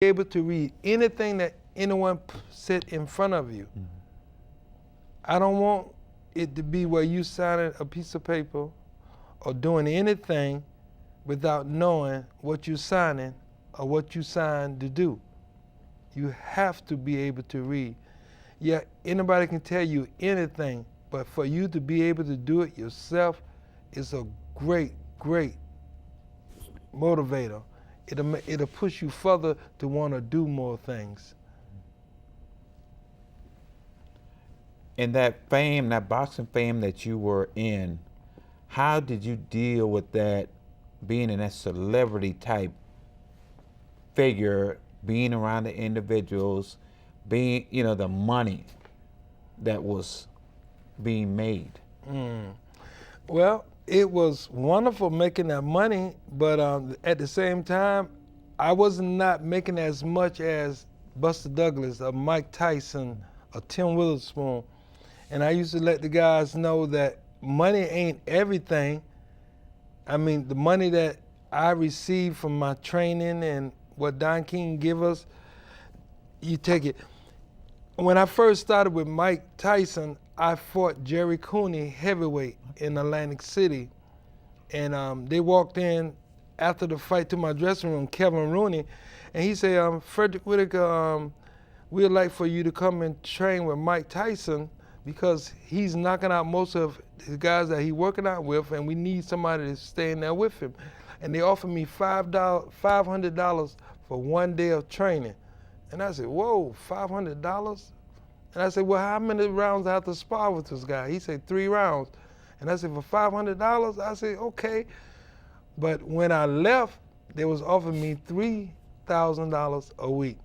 able to read anything that anyone set in front of you. Mm-hmm. I don't want it to be where you signing a piece of paper or doing anything without knowing what you're signing or what you signed to do. You have to be able to read. Yeah, anybody can tell you anything, but for you to be able to do it yourself is a great, great motivator. It'll push you further to want to do more things. In that fame, that boxing fame that you were in, how did you deal with that, being in that celebrity type figure, being around the individuals, being, the money that was being made? Well, it was wonderful making that money, but at the same time, I was not making as much as Buster Douglas or Mike Tyson or Tim Witherspoon. And I used to let the guys know that money ain't everything. I mean, the money that I received from my training and what Don King give us, you take it. When I first started with Mike Tyson, I fought Jerry Cooney heavyweight in Atlantic City. And they walked in after the fight to my dressing room, Kevin Rooney, and he said, Fred Whitaker, we'd like for you to come and train with Mike Tyson because he's knocking out most of the guys that he's working out with, and we need somebody to stay in there with him. And they offered me $500 for 1 day of training. And I said, whoa, $500? And I said, well, how many rounds I have to spar with this guy? He said, 3 rounds. And I said, for $500? I said, okay. But when I left, they was offering me $3,000 a week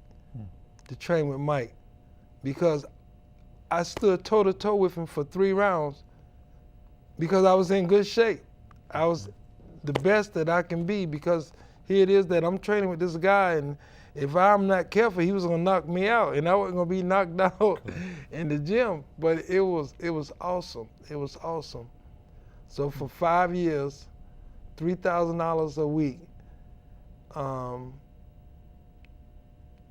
to train with Mike because I stood toe-to-toe with him for 3 rounds because I was in good shape. I was the best that I can be because here it is that I'm training with this guy, and if I'm not careful, he was gonna knock me out, and I wasn't gonna be knocked out in the gym. But it was awesome. It was awesome. So for 5 years, $3,000 a week,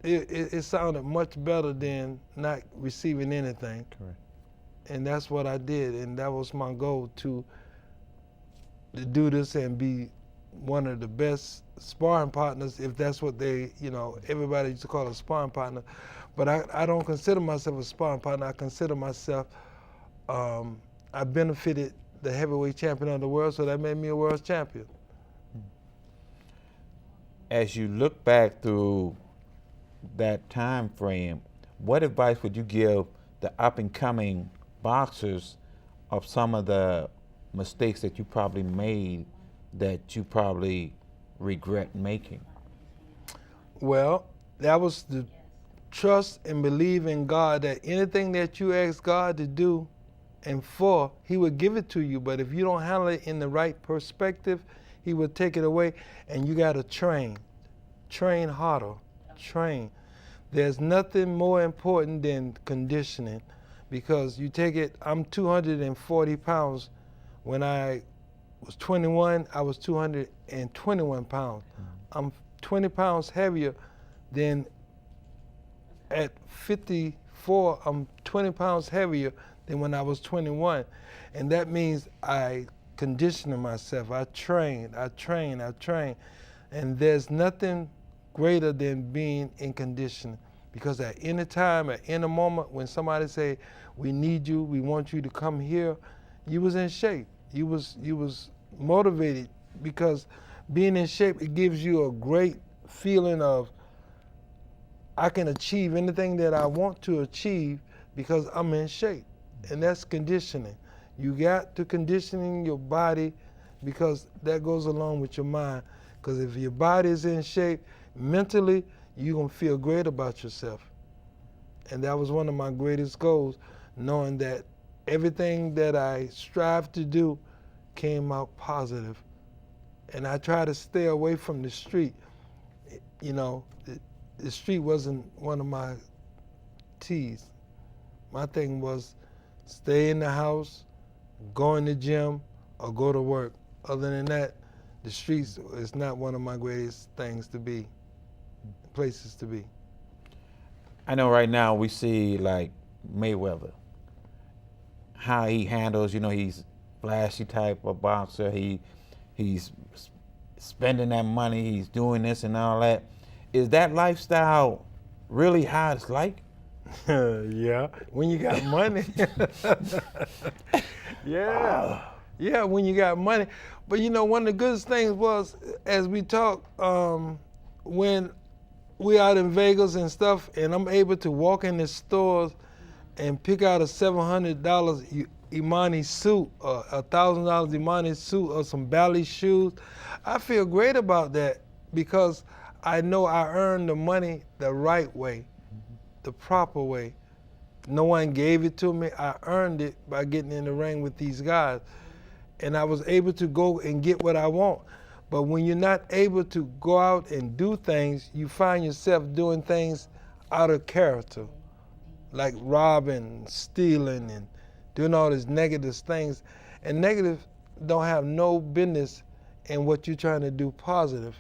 it sounded much better than not receiving anything. Correct. And that's what I did, and that was my goal, to do this and be one of the best sparring partners, if that's what they, everybody used to call a sparring partner. But I don't consider myself a sparring partner. I consider myself, I benefited the heavyweight champion of the world, so that made me a world champion. As you look back through that time frame, what advice would you give the up-and-coming boxers of some of the mistakes that you probably made that you probably regret making? Well, that was the trust and believe in God, that anything that you ask God to do and for, he would give it to you. But if you don't handle it in the right perspective, he would take it away. And you got to train harder, train. There's nothing more important than conditioning, because you take it, I'm 240 pounds. When I was 21, I was 221 pounds. I'm 20 pounds heavier than at 54, I'm 20 pounds heavier than when I was 21. And that means I conditioned myself. I trained. And there's nothing greater than being in condition, because at any time, at any moment, when somebody say, we need you, we want you to come here, you was in shape. You was motivated, because being in shape, it gives you a great feeling of, I can achieve anything that I want to achieve because I'm in shape. And that's conditioning. You got to conditioning your body, because that goes along with your mind. Because if your body is in shape, mentally, you're going to feel great about yourself. And that was one of my greatest goals, knowing that everything that I strive to do came out positive. And I try to stay away from the street. The street wasn't one of my T's. My thing was stay in the house, go in the gym, or go to work. Other than that, the streets is not one of my greatest things to be. places to be. I know right now we see like Mayweather, how he handles, he's flashy type of boxer. He's spending that money, he's doing this and all that. Is that lifestyle really how it's like? Yeah, when you got money. Yeah, yeah, when you got money. But one of the good things was, as we talk, when we out in Vegas and stuff, and I'm able to walk in the stores and pick out a $700 Imani suit, or $1,000 Imani suit, or some Bally shoes, I feel great about that because I know I earned the money the right way, the proper way. No one gave it to me. I earned it by getting in the ring with these guys. And I was able to go and get what I want. But when you're not able to go out and do things, you find yourself doing things out of character, like robbing, stealing, and doing all these negative things. And negative don't have no business in what you're trying to do positive.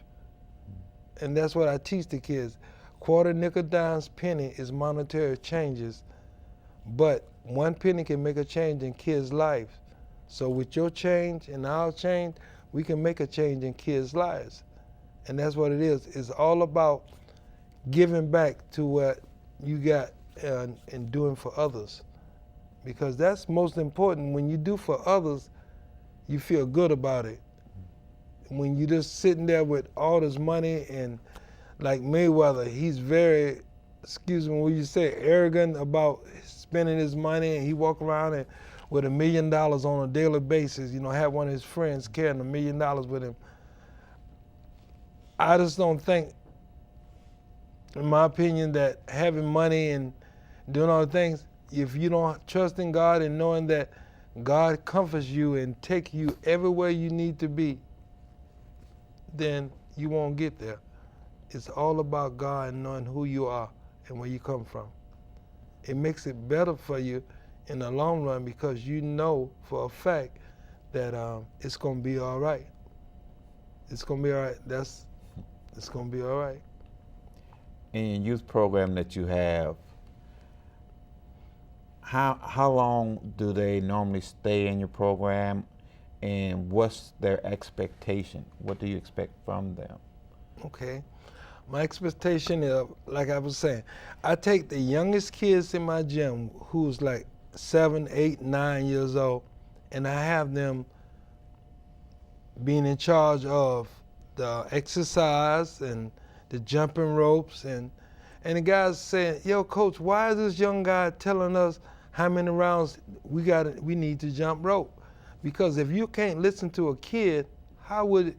And that's what I teach the kids. Quarter, nickel, dimes, penny is monetary changes. But one penny can make a change in kids' lives. So with your change and our change, we can make a change in kids' lives. And that's what it is. It's all about giving back to what you got and doing for others. Because that's most important. When you do for others, you feel good about it. When you're just sitting there with all this money, and like Mayweather, he's very, excuse me, what you say, arrogant about spending his money, and he walk around and with $1 million on a daily basis, have one of his friends carrying $1 million with him. I just don't think, in my opinion, that having money and doing all the things, if you don't trust in God and knowing that God comforts you and take you everywhere you need to be, then you won't get there. It's all about God and knowing who you are and where you come from. It makes it better for you in the long run because you know for a fact that it's going to be all right. It's going to be all right. It's going to be all right. In your youth program that you have, how long do they normally stay in your program, and what's their expectation? What do you expect from them? Okay. My expectation is, like I was saying, I take the youngest kids in my gym who's like 7, 8, 9 years old, and I have them being in charge of the exercise and the jumping ropes, and the guys saying, "Yo, coach, why is this young guy telling us how many rounds we need to jump rope?" Because if you can't listen to a kid, how would it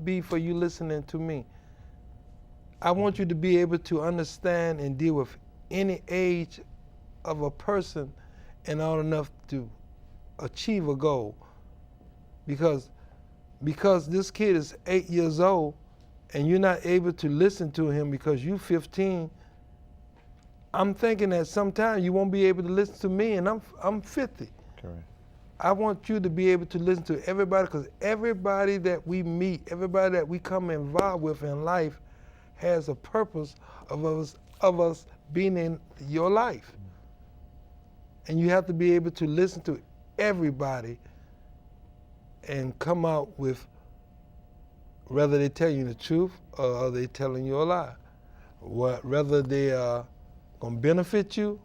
be for you listening to me? I want you to be able to understand and deal with any age of a person and all enough to achieve a goal. Because this kid is 8 years old and you're not able to listen to him because you're 15, I'm thinking that sometime you won't be able to listen to me, and I'm 50. Correct. I want you to be able to listen to everybody, because everybody that we meet, everybody that we come involved with in life has a purpose of us being in your life. And you have to be able to listen to everybody and come out with whether they tell you the truth or are they telling you a lie. Whether they are going to benefit you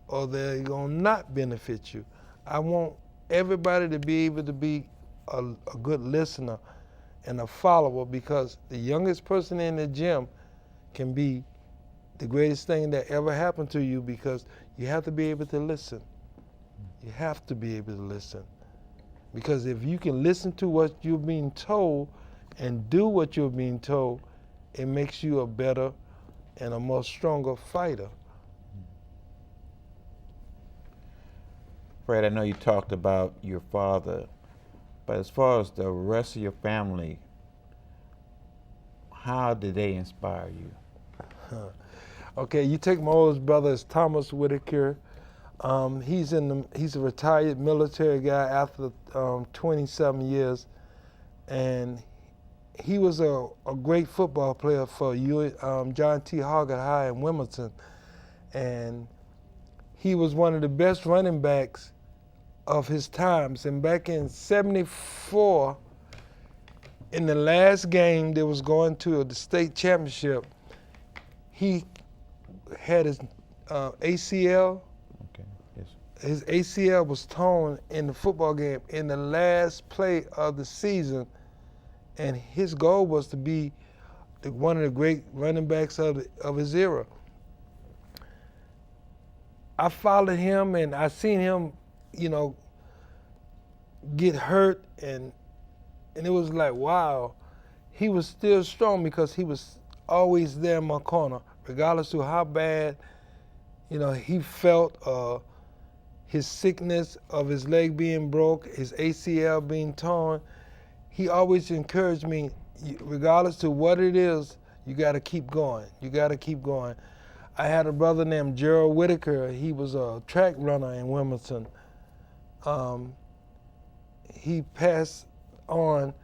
or they're going to not benefit you. I want everybody to be able to be a good listener and a follower, because the youngest person in the gym can be the greatest thing that ever happened to you, because you have to be able to listen. You have to be able to listen. Because if you can listen to what you're being told and do what you're being told, it makes you a better and a more stronger fighter. Fred, I know you talked about your father, but as far as the rest of your family, how did they inspire you? Okay, you take my oldest brother, is Thomas Whitaker. He's a retired military guy after 27 years, and he was a great football player for John T. Hoggett High in Wilmington, and he was one of the best running backs of his times. And back in '74, in the last game that was going to the state championship, he had his ACL. Okay. Yes. His ACL was torn in the football game in the last play of the season, and his goal was to be one of the great running backs of his era. I followed him, and I seen him, get hurt, and it was like, wow, he was still strong because he was always there in my corner, regardless of how bad, he felt, his sickness of his leg being broke, his ACL being torn. He always encouraged me, regardless to what it is, you got to keep going. You got to keep going. I had a brother named Fred Whitaker. He was a track runner in Wilmington. He passed on,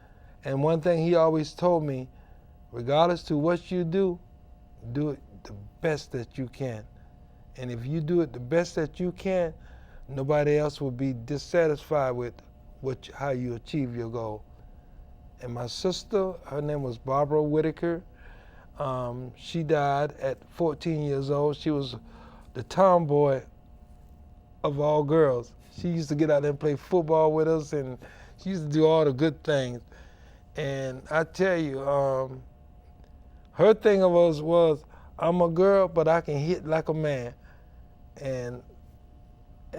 and one thing he always told me, regardless to what you do it the best that you can. And if you do it the best that you can, nobody else will be dissatisfied with how you achieve your goal. And my sister, her name was Barbara Whitaker. She died at 14 years old. She was the tomboy of all girls. She used to get out there and play football with us, and she used to do all the good things. And I tell you, her thing of us was, I'm a girl, but I can hit like a man. And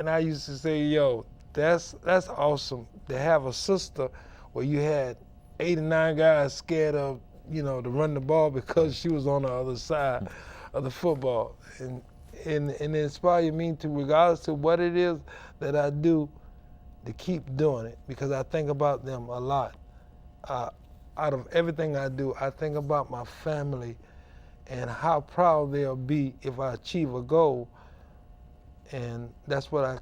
I used to say, yo, that's awesome to have a sister where you had 8 or 9 guys scared of, to run the ball because she was on the other side of the football. And it inspired me to, regardless of what it is that I do, to keep doing it, because I think about them a lot. Out of everything I do, I think about my family and how proud they'll be if I achieve a goal. And that's what I,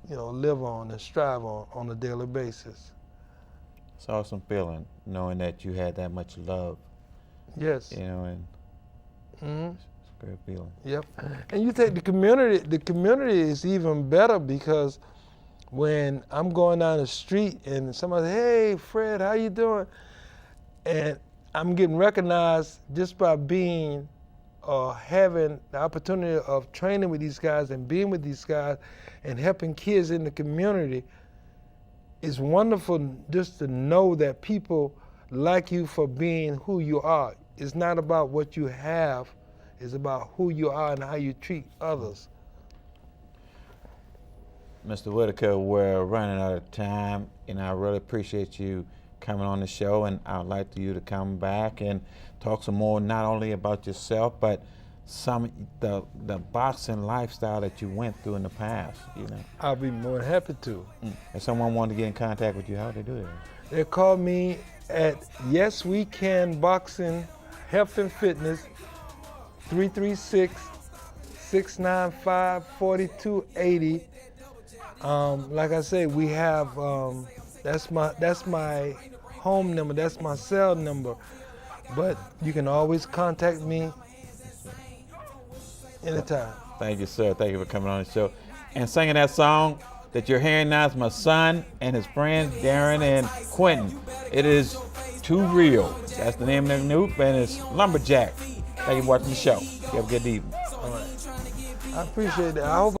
live on and strive on a daily basis. It's an awesome feeling knowing that you had that much love. Yes. And Mm-hmm. it's a great feeling. Yep. And you take the community is even better, because when I'm going down the street and somebody says, hey, Fred, how you doing? And I'm getting recognized just by being or having the opportunity of training with these guys and being with these guys and helping kids in the community. It's wonderful just to know that people like you for being who you are. It's not about what you have, it's about who you are and how you treat others. Mr. Whitaker, we're running out of time, and I really appreciate you coming on the show, and I'd like you to come back and talk some more, not only about yourself, but the boxing lifestyle that you went through in the past. I'll be more than happy to. If someone wanted to get in contact with you, how do they do that? They call me at Yes We Can Boxing Health and Fitness, 336-695-4280. Like I say, we have that's my home number, that's my cell number, but you can always contact me anytime. Thank you, sir. Thank you for coming on the show and singing that song that you're hearing now. Is my son and his friends Darren and Quentin. It is Too Real. That's the name of the group, and it's Lumberjack. Thank you for watching the show. You have a good evening. All right. I appreciate that. I hope